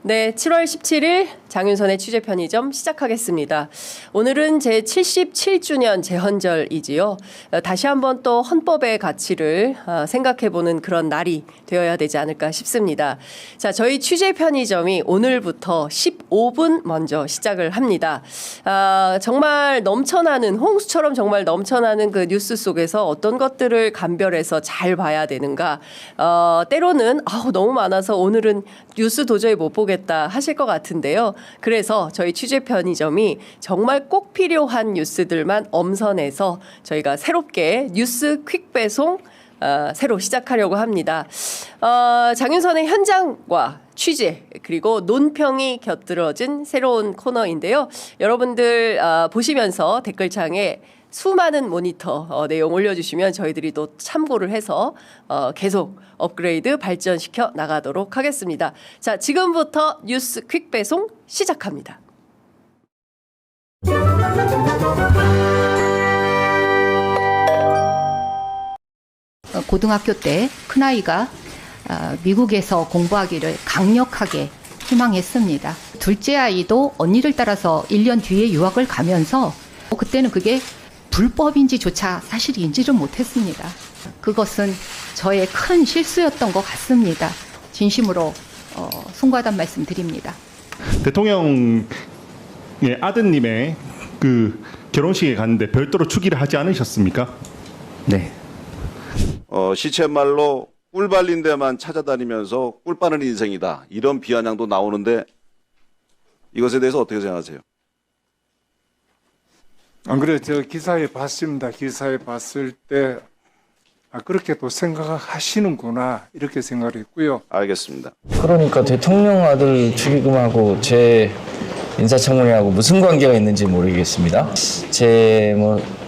네, 7월 17일 장윤선의 취재편의점 시작하겠습니다. 오늘은 제 77주년 재헌절이지요. 다시 한번 또 헌법의 가치를 생각해보는 그런 날이 되어야 되지 않을까 싶습니다. 자, 저희 취재편의점이 오늘부터 15분 먼저 시작을 합니다. 정말 넘쳐나는, 홍수처럼 정말 넘쳐나는 그 뉴스 속에서 어떤 것들을 감별해서 잘 봐야 되는가. 때로는 너무 많아서 오늘은 뉴스 도저히 못 보겠다 하실 것 같은데요. 그래서 저희 취재 편의점이 정말 꼭 필요한 뉴스들만 엄선해서 저희가 새롭게 뉴스 퀵 배송 새로 시작하려고 합니다. 장윤선의 현장과 취재 그리고 논평이 곁들어진 새로운 코너인데요. 여러분들 보시면서 댓글창에 수많은 모니터 내용 올려주시면 저희들이 또 참고를 해서 계속 업그레이드 발전시켜 나가도록 하겠습니다. 자, 지금부터 뉴스 퀵 배송 시작합니다. 고등학교 때 큰아이가 미국에서 공부하기를 강력하게 희망했습니다. 둘째 아이도 언니를 따라서 1년 뒤에 유학을 가면서 그때는 그게 불법인지조차 사실 인지를 못했습니다. 그것은 저의 큰 실수였던 것 같습니다. 진심으로 송구하단 말씀 드립니다. 대통령의 아드님의 그 결혼식에 갔는데 별도로 축의를 하지 않으셨습니까? 네. 시쳇말로 꿀 발린 데만 찾아다니면서 꿀 빠는 인생이다. 이런 비아냥도 나오는데 이것에 대해서 어떻게 생각하세요? 안 그래, 저 기사에 봤습니다. 기사에 봤을 때 그렇게 또 생각하시는구나 이렇게 생각을 했고요. 알겠습니다. 그러니까 대통령 아들 축의금하고 제 인사청문회하고 무슨 관계가 있는지 모르겠습니다. 제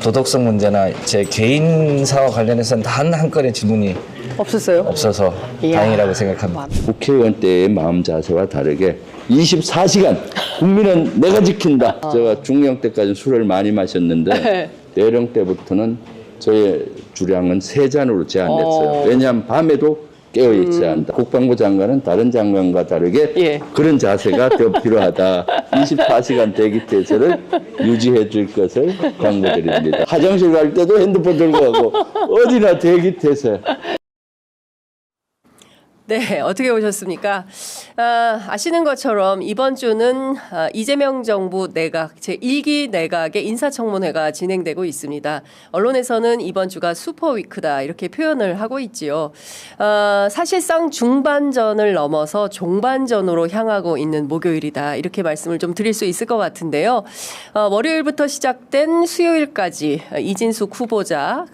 도덕성 문제나 제 개인사와 관련해서는 단 한 건의 질문이 없어서 다행이라고 생각합니다. 국회의원 때의 마음 자세와 다르게 24시간 국민은 내가 지킨다. 제가 중령 때까지 술을 많이 마셨는데 대령 때부터는 저의 주량은 3잔으로 제한했어요. 왜냐하면 밤에도 깨어 있어야 한다. 국방부 장관은 다른 장관과 다르게 그런 자세가 더 필요하다. 24시간 대기 태세를 유지해 줄 것을 당부드립니다. 화장실 갈 때도 핸드폰 들고 가고 어디나 대기 태세. 네, 어떻게 오셨습니까? 아시는 것처럼 이번 주는 이재명 정부 내각 제1기 내각의 인사청문회가 진행되고 있습니다. 언론에서는 이번 주가 슈퍼위크다 이렇게 표현을 하고 있지요. 사실상 중반전을 넘어서 종반전으로 향하고 있는 목요일이다 이렇게 말씀을 좀 드릴 수 있을 것 같은데요. 월요일부터 시작된 수요일까지 이진숙 후보자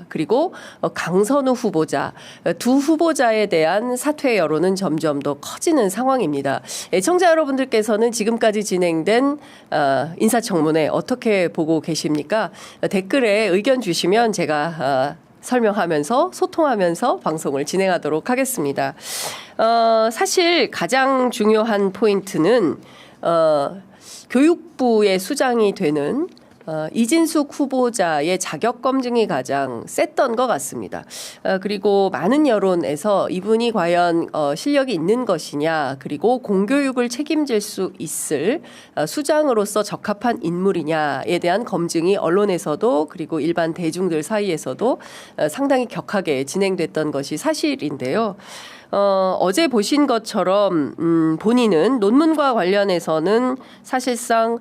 그리고 강선우 후보자 두 후보자에 대한 사퇴 여론은 점점 더 커지는 상황입니다. 애청자 여러분들께서는 지금까지 진행된 인사청문회 어떻게 보고 계십니까? 댓글에 의견 주시면 제가 설명하면서 소통하면서 방송을 진행하도록 하겠습니다. 사실 가장 중요한 포인트는 교육부의 수장이 되는 이진숙 후보자의 자격 검증이 가장 셌던 것 같습니다. 그리고 많은 여론에서 이분이 과연 실력이 있는 것이냐, 그리고 공교육을 책임질 수 있을 수장으로서 적합한 인물이냐에 대한 검증이 언론에서도 그리고 일반 대중들 사이에서도 상당히 격하게 진행됐던 것이 사실인데요. 어제 보신 것처럼 본인은 논문과 관련해서는 사실상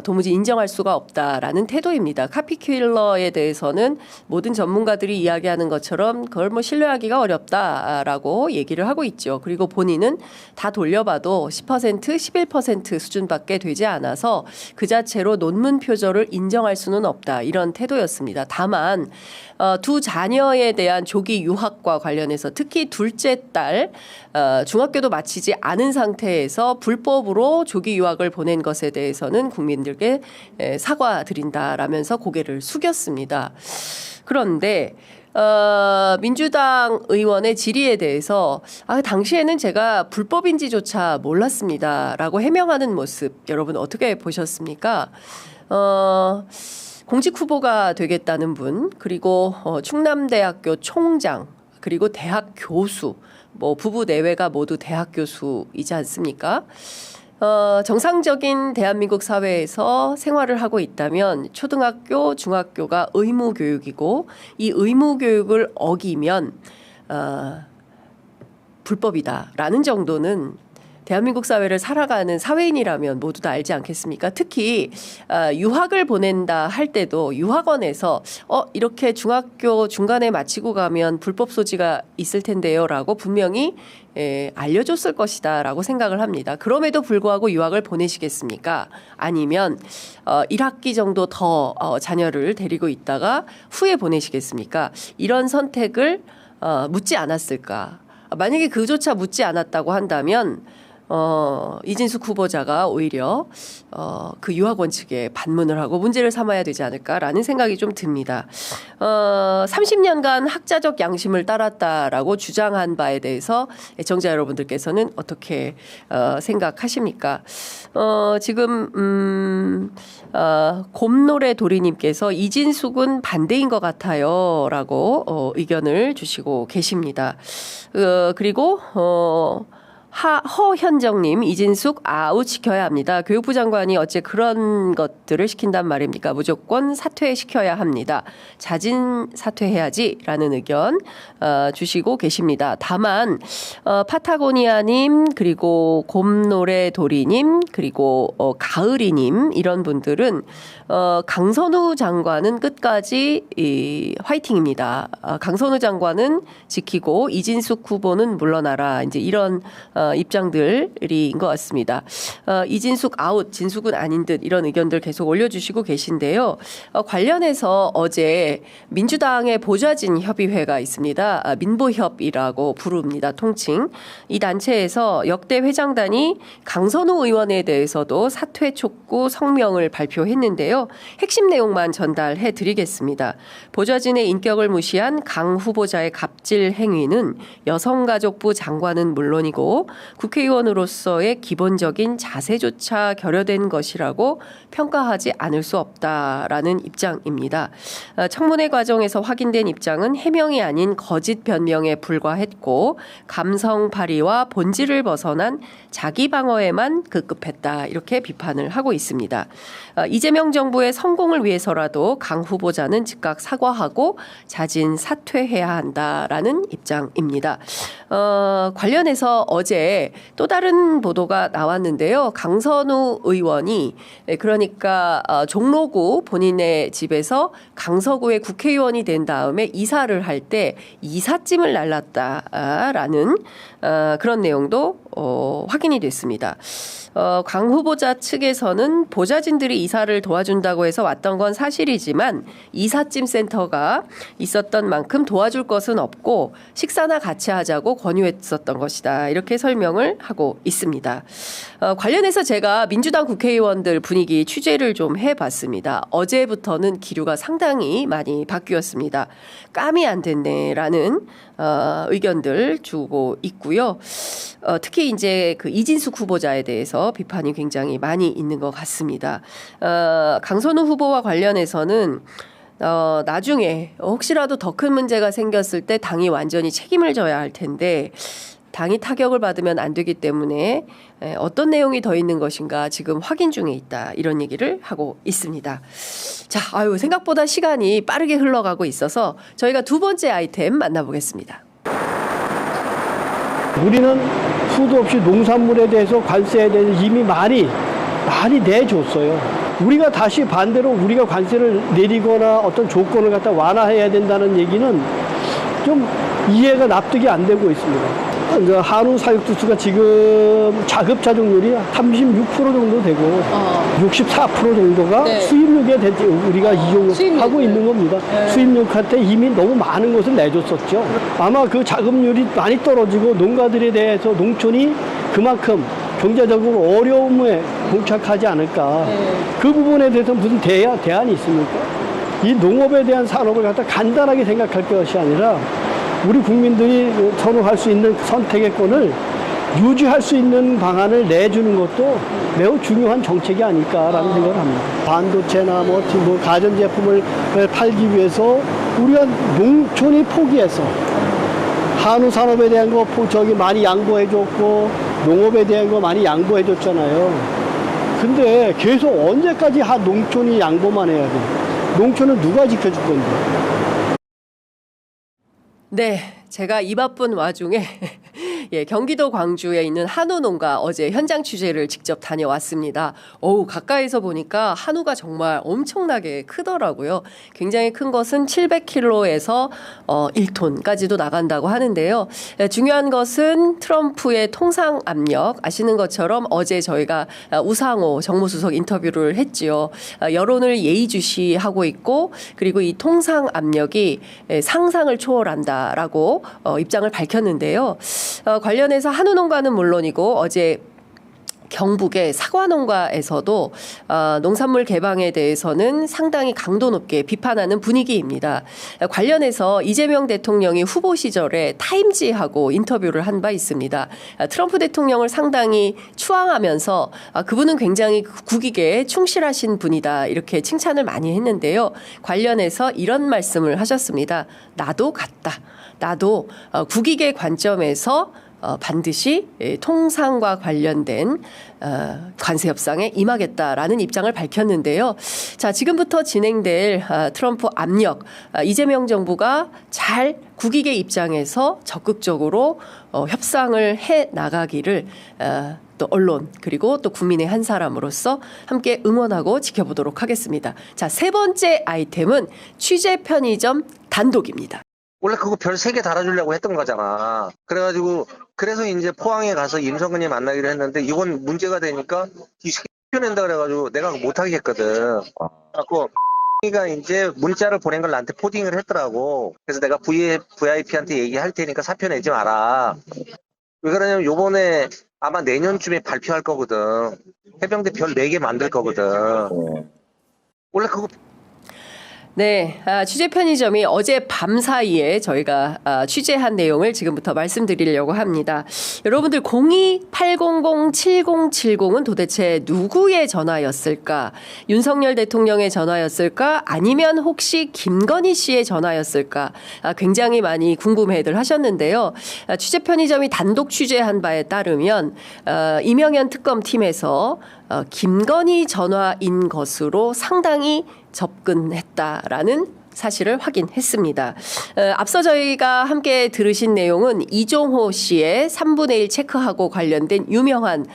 도무지 인정할 수가 없다라는 태도입니다. 카피킬러에 대해서는 모든 전문가들이 이야기하는 것처럼 그걸 신뢰하기가 어렵다라고 얘기를 하고 있죠. 그리고 본인은 다 돌려봐도 10%, 11% 수준밖에 되지 않아서 그 자체로 논문 표절을 인정할 수는 없다. 이런 태도였습니다. 다만 두 자녀에 대한 조기 유학과 관련해서 특히 둘째 딸 중학교도 마치지 않은 상태에서 불법으로 조기 유학을 보낸 것에 대해서는 국민들께 사과드린다라면서 고개를 숙였습니다. 그런데 민주당 의원의 질의에 대해서 당시에는 제가 불법인지조차 몰랐습니다라고 해명하는 모습 여러분 어떻게 보셨습니까? 공직 후보가 되겠다는 분, 그리고 충남대학교 총장, 그리고 대학 교수, 뭐 부부 내외가 모두 대학 교수이지 않습니까? 정상적인 대한민국 사회에서 생활을 하고 있다면 초등학교, 중학교가 의무 교육이고 이 의무 교육을 어기면 불법이다라는 정도는 대한민국 사회를 살아가는 사회인이라면 모두 다 알지 않겠습니까? 특히 유학을 보낸다 할 때도 유학원에서 이렇게 중학교 중간에 마치고 가면 불법 소지가 있을 텐데요라고 분명히 알려줬을 것이다라고 생각을 합니다. 그럼에도 불구하고 유학을 보내시겠습니까? 아니면 1학기 정도 더 자녀를 데리고 있다가 후에 보내시겠습니까? 이런 선택을 묻지 않았을까? 만약에 그조차 묻지 않았다고 한다면 이진숙 후보자가 오히려 그 유학원 측에 반문을 하고 문제를 삼아야 되지 않을까라는 생각이 좀 듭니다. 30년간 학자적 양심을 따랐다라고 주장한 바에 대해서 애청자 여러분들께서는 어떻게 생각하십니까? 지금 곰노래 도리님께서 이진숙은 반대인 것 같아요라고 의견을 주시고 계십니다. 그리고 허현정님, 이진숙 아웃 시켜야 합니다. 교육부 장관이 어째 그런 것들을 시킨단 말입니까? 무조건 사퇴시켜야 합니다. 자진 사퇴해야지라는 의견 주시고 계십니다. 다만 파타고니아님, 그리고 곰노래 도리님, 그리고 가을이님 이런 분들은 강선우 장관은 끝까지 화이팅입니다. 강선우 장관은 지키고 이진숙 후보는 물러나라. 이제 이런 입장들인 것 같습니다. 이진숙 아웃, 진숙은 아닌 듯 이런 의견들 계속 올려주시고 계신데요. 관련해서 어제 민주당의 보좌진 협의회가 있습니다. 민보협이라고 부릅니다. 통칭. 이 단체에서 역대 회장단이 강선우 의원에 대해서도 사퇴 촉구 성명을 발표했는데요. 핵심 내용만 전달해 드리겠습니다. 보좌진의 인격을 무시한 강 후보자의 갑질 행위는 여성가족부 장관은 물론이고 국회의원으로서의 기본적인 자세조차 결여된 것이라고 평가하지 않을 수 없다라는 입장입니다. 청문회 과정에서 확인된 입장은 해명이 아닌 거짓 변명에 불과했고 감성 발휘와 본질을 벗어난 자기 방어에만 급급했다 이렇게 비판을 하고 있습니다. 이재명 정부의 성공을 위해서라도 강 후보자는 즉각 사과하고 자진 사퇴해야 한다라는 입장입니다. 관련해서 어제 또 다른 보도가 나왔는데요. 강선우 의원이 그러니까 종로구 본인의 집에서 강서구의 국회의원이 된 다음에 이사를 할 때 이삿짐을 날랐다라는 그런 내용도 확인이 됐습니다. 강 후보자 측에서는 보좌진들이 이사를 도와준다고 해서 왔던 건 사실이지만 이삿짐 센터가 있었던 만큼 도와줄 것은 없고 식사나 같이 하자고 권유했었던 것이다. 이렇게 설명을 하고 있습니다. 관련해서 제가 민주당 국회의원들 분위기 취재를 좀 해봤습니다. 어제부터는 기류가 상당히 많이 바뀌었습니다. 감이 안 됐네라는 의견들 주고 있고요. 특히 이제 그 이진숙 후보자에 대해서 비판이 굉장히 많이 있는 것 같습니다. 강선우 후보와 관련해서는 나중에 혹시라도 더 큰 문제가 생겼을 때 당이 완전히 책임을 져야 할 텐데 당이 타격을 받으면 안 되기 때문에 어떤 내용이 더 있는 것인가 지금 확인 중에 있다 이런 얘기를 하고 있습니다. 자, 생각보다 시간이 빠르게 흘러가고 있어서 저희가 두 번째 아이템 만나보겠습니다. 우리는 수도 없이 농산물에 대해서 관세에 대해서 이미 많이 내줬어요. 우리가 다시 반대로 우리가 관세를 내리거나 어떤 조건을 갖다 완화해야 된다는 얘기는 좀 이해가 납득이 안 되고 있습니다. 한우 사육수수가 지금 자급자족률이 36% 정도 되고 64% 정도가 네. 수입육에 우리가 이용하고 있는 겁니다. 네. 수입육한테 이미 너무 많은 것을 내줬었죠. 아마 그 자급률이 많이 떨어지고 농가들에 대해서 농촌이 그만큼 경제적으로 어려움에 봉착하지 않을까. 네. 그 부분에 대해서 무슨 대안이 있습니까? 이 농업에 대한 산업을 갖다 간단하게 생각할 것이 아니라 우리 국민들이 선호할 수 있는 선택의 권을 유지할 수 있는 방안을 내주는 것도 매우 중요한 정책이 아닐까라는 생각을 합니다. 반도체나 뭐 가전제품을 팔기 위해서 우리가 농촌이 포기해서 한우 산업에 대한 거 저기 많이 양보해줬고 농업에 대한 거 많이 양보해줬잖아요. 근데 계속 언제까지 농촌이 양보만 해야 돼? 농촌은 누가 지켜줄 건데? 네, 제가 이 바쁜 와중에 예, 경기도 광주에 있는 한우 농가 어제 현장 취재를 직접 다녀왔습니다. 가까이서 보니까 한우가 정말 엄청나게 크더라고요. 굉장히 큰 것은 700kg에서 1톤까지도 나간다고 하는데요. 중요한 것은 트럼프의 통상 압력, 아시는 것처럼 어제 저희가 우상호 정무수석 인터뷰를 했지요. 여론을 예의주시하고 있고, 그리고 이 통상 압력이 상상을 초월한다라고 입장을 밝혔는데요. 관련해서 한우 농가는 물론이고 어제 경북의 사과 농가에서도 농산물 개방에 대해서는 상당히 강도 높게 비판하는 분위기입니다. 관련해서 이재명 대통령이 후보 시절에 타임지하고 인터뷰를 한 바 있습니다. 트럼프 대통령을 상당히 추앙하면서 그분은 굉장히 국익에 충실하신 분이다, 이렇게 칭찬을 많이 했는데요. 관련해서 이런 말씀을 하셨습니다. 나도 같다. 나도 국익의 관점에서 반드시 통상과 관련된 관세 협상에 임하겠다라는 입장을 밝혔는데요. 자, 지금부터 진행될 트럼프 압력, 이재명 정부가 잘 국익의 입장에서 적극적으로 협상을 해 나가기를 또 언론, 그리고 또 국민의 한 사람으로서 함께 응원하고 지켜보도록 하겠습니다. 자, 세 번째 아이템은 취재 편의점 단독입니다. 원래 그거 별 3개 달아주려고 했던 거잖아. 그래서 이제 포항에 가서 임성근이 만나기로 했는데 이건 문제가 되니까 이 새끼 낸다 그래가지고 내가 못 하겠거든. 그래갖고 가 이제 문자를 보낸 걸 나한테 포딩을 했더라고. 그래서 내가 VIP한테 얘기할 테니까 사표 내지 마라. 왜 그러냐면 요번에 아마 내년쯤에 발표할 거거든. 해병대 별 4개 만들 거거든. 원래 그거 네, 취재 편의점이 어제 밤 사이에 저희가 취재한 내용을 지금부터 말씀드리려고 합니다. 여러분들 02-800-7070은 도대체 누구의 전화였을까? 윤석열 대통령의 전화였을까? 아니면 혹시 김건희 씨의 전화였을까? 굉장히 많이 궁금해들 하셨는데요. 취재 편의점이 단독 취재한 바에 따르면 이명현 특검팀에서 김건희 전화인 것으로 상당히 접근했다라는 사실을 확인했습니다. 앞서 저희가 함께 들으신 내용은 이종호 씨의 3분의 1 체크하고 관련된 유명한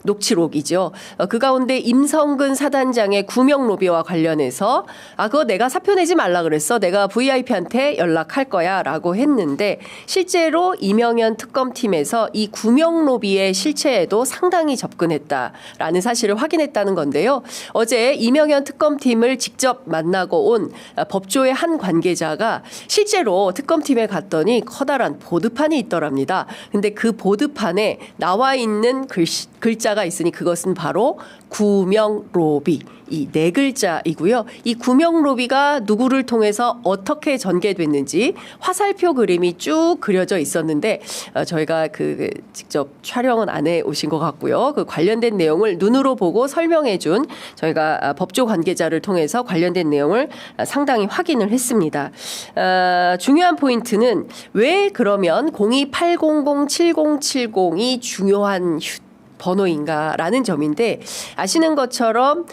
녹취록이죠. 그 가운데 임성근 사단장의 구명 로비와 관련해서 그거 내가 사표 내지 말라 그랬어. 내가 VIP한테 연락할 거야 라고 했는데 실제로 이명현 특검팀에서 이 구명 로비의 실체에도 상당히 접근했다라는 사실을 확인했다는 건데요. 어제 이명현 특검팀을 직접 만나고 온 법조의 한 관계자가 실제로 특검팀에 갔더니 커다란 보드판이 있더랍니다. 근데 그 보드판에 나와 있는 글자가 있으니 그것은 바로 구명로비, 이 4글자이고요. 이 구명로비가 누구를 통해서 어떻게 전개됐는지 화살표 그림이 쭉 그려져 있었는데 저희가 직접 촬영은 안 해 오신 것 같고요. 그 관련된 내용을 눈으로 보고 설명해 준 저희가 법조 관계자를 통해서 관련된 내용을 상당히 확인을 했습니다. 중요한 포인트는 왜 그러면 02-800-7070이 중요한 번호인가라는 점인데, 아시는 것처럼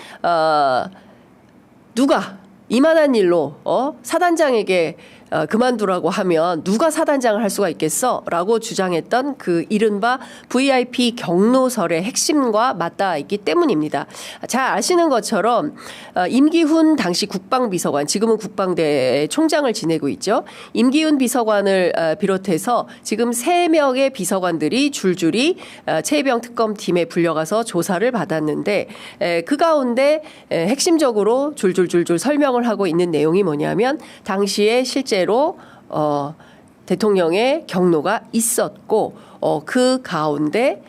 누가 이만한 일로 사단장에게 그만두라고 하면 누가 사단장을 할 수가 있겠어? 라고 주장했던 그 이른바 VIP 경로설의 핵심과 맞닿아 있기 때문입니다. 잘 아시는 것처럼 임기훈 당시 국방비서관, 지금은 국방대 총장을 지내고 있죠. 임기훈 비서관을 비롯해서 지금 3명의 비서관들이 줄줄이 최혜병 특검팀에 불려가서 조사를 받았는데 그 가운데 핵심적으로 줄줄줄줄 설명을 하고 있는 내용이 뭐냐면 당시에 실제로 대통령의 경로가 있었고 그 가운데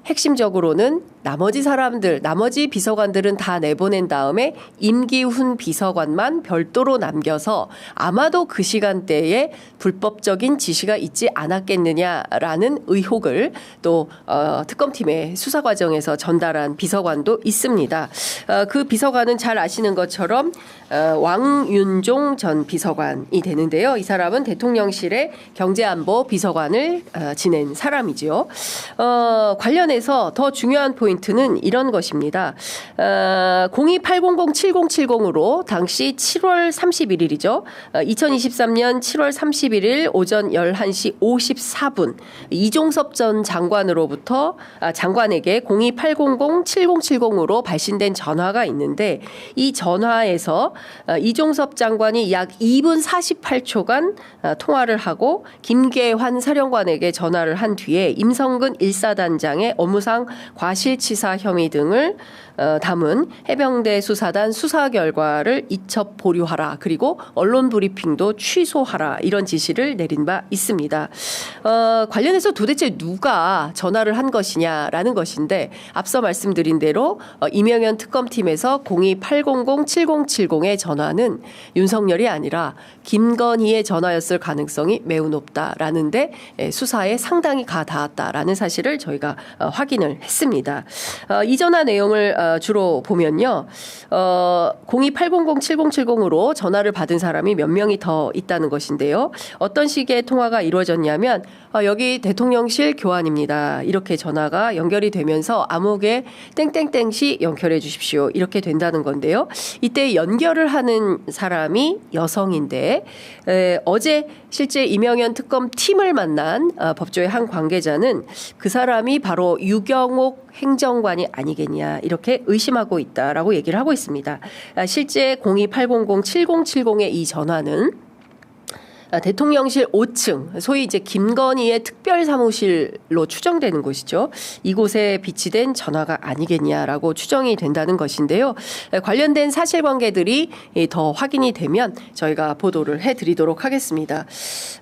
핵심적으로는 나머지 사람들, 나머지 비서관들은 다 내보낸 다음에 임기훈 비서관만 별도로 남겨서 아마도 그 시간대에 불법적인 지시가 있지 않았겠느냐라는 의혹을 또 특검팀의 수사 과정에서 전달한 비서관도 있습니다. 그 비서관은 잘 아시는 것처럼 왕윤종 전 비서관이 되는데요. 이 사람은 대통령실의 경제안보 비서관을 지낸 사람이지요. 관련해서 더 중요한 포인트는 이런 것입니다. 02-800-7070으로 당시 7월 31일이죠. 2023년 7월 31일 오전 11시 54분 이종섭 전 장관으로부터 장관에게 02-800-7070으로 발신된 전화가 있는데 이 전화에서 이종섭 장관이 약 2분 48초간 통화를 하고 김계환 사령관에게 전화를 한 뒤에 임성근 1사단장의 업무상 과실치사 혐의 등을 담은 해병대 수사단 수사 결과를 이첩 보류하라. 그리고 언론 브리핑도 취소하라. 이런 지시를 내린 바 있습니다. 관련해서 도대체 누가 전화를 한 것이냐라는 것인데 앞서 말씀드린 대로 이명현 특검팀에서 02-800-7070의 전화는 윤석열이 아니라 김건희의 전화였을 가능성이 매우 높다라는데 수사에 상당히 가 닿았다라는 사실을 저희가 확인을 했습니다. 이 전화 내용을 주로 보면요. 02-800-7070으로 전화를 받은 사람이 몇 명이 더 있다는 것인데요. 어떤 식의 통화가 이루어졌냐면 여기 대통령실 교환입니다. 이렇게 전화가 연결이 되면서 암흑에 땡땡땡시 연결해 주십시오. 이렇게 된다는 건데요. 이때 연결을 하는 사람이 여성인데 어제 실제 이명현 특검 팀을 만난 법조의 한 관계자는 그 사람이 바로 유경옥 행정관이 아니겠냐 이렇게 의심하고 있다라고 얘기를 하고 있습니다. 실제 02-800-7070의 이 전화는 대통령실 5층, 소위 이제 김건희의 특별사무실로 추정되는 곳이죠. 이곳에 비치된 전화가 아니겠냐라고 추정이 된다는 것인데요. 관련된 사실관계들이 더 확인이 되면 저희가 보도를 해드리도록 하겠습니다.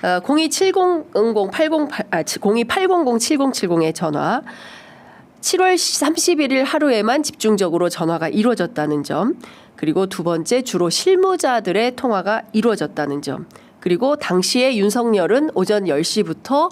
02-800-7070의 전화. 7월 31일 하루에만 집중적으로 전화가 이루어졌다는 점, 그리고 두 번째 주로 실무자들의 통화가 이루어졌다는 점, 그리고 당시에 윤석열은 오전 10시부터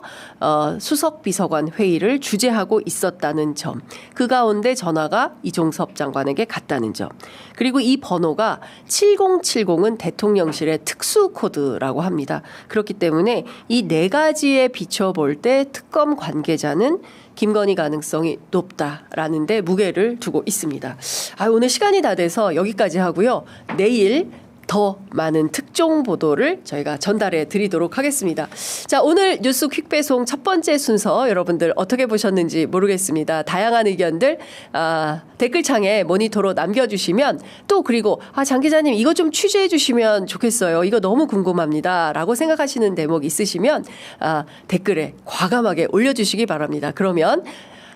수석 비서관 회의를 주재하고 있었다는 점, 그 가운데 전화가 이종섭 장관에게 갔다는 점, 그리고 이 번호가 7070은 대통령실의 특수 코드라고 합니다. 그렇기 때문에 이 네 가지에 비춰볼 때 특검 관계자는 김건희 가능성이 높다라는 데 무게를 두고 있습니다. 오늘 시간이 다 돼서 여기까지 하고요. 내일 더 많은 특종 보도를 저희가 전달해 드리도록 하겠습니다. 자, 오늘 뉴스 퀵배송 첫 번째 순서 여러분들 어떻게 보셨는지 모르겠습니다. 다양한 의견들 댓글창에 모니터로 남겨주시면 또 그리고 장 기자님 이거 좀 취재해 주시면 좋겠어요. 이거 너무 궁금합니다. 라고 생각하시는 대목 있으시면 댓글에 과감하게 올려주시기 바랍니다. 그러면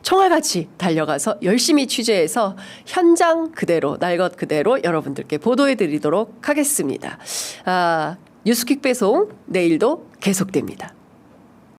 총알같이 달려가서 열심히 취재해서 현장 그대로 날 것 그대로 여러분들께 보도해드리도록 하겠습니다. 뉴스퀵 배송 내일도 계속됩니다.